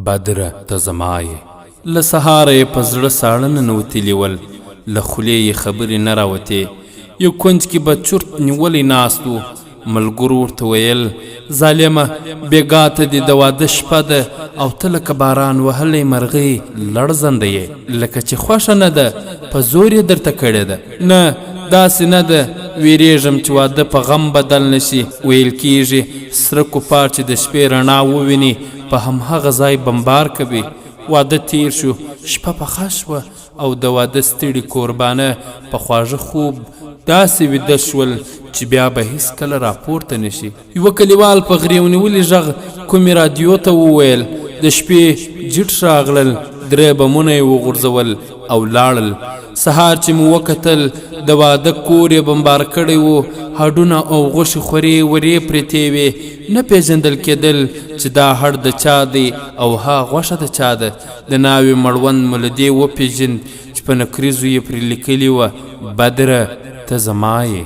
بدره ته زما یې. له سهاره یې په زړه ساړه ننوتلي ول، له خولې یې خبرې نه راوتې. یو کونج کې به چورت نیولی ناست و. ملګرو ورته ویل ظالمه بېګا ته دې د واده شپه ده او ته لکه باران وهلی مرغۍ لړزنده یې، لکه چې خوښه نه ده په زور یې درته کړې ده. نه داسې نه ده، ویرېږم چې واده په غم بدل نشي. ویل کېږي سره کوپار چې د شپې رڼا وویني په همهغه ځای بمبار کوي. واده تیر شو، شپه پخه شوه او د واده ستړي کوربانه په خواږه خوب داسې ویده شول چې بیا به هیڅکله راپورته نشي. یوه کلیوال په غرېو نیولي غږ کومې رادیو ته وویل د شپې جیټ راغلل، 3 بمونه یې وغورځول او لاړل. سهار چې مو وکتل د واده کور یې بمبار کړی و، هډونه او غوښې خورې ورې پرتې وې. نه پېژندل کېدل چې دا هډ د چا دی او ها غوښه د چا ده. د ناوې مړوند مو له دې وپېژند چې په نکریزو یې پرې لیکلي وه بدره ته زما یې.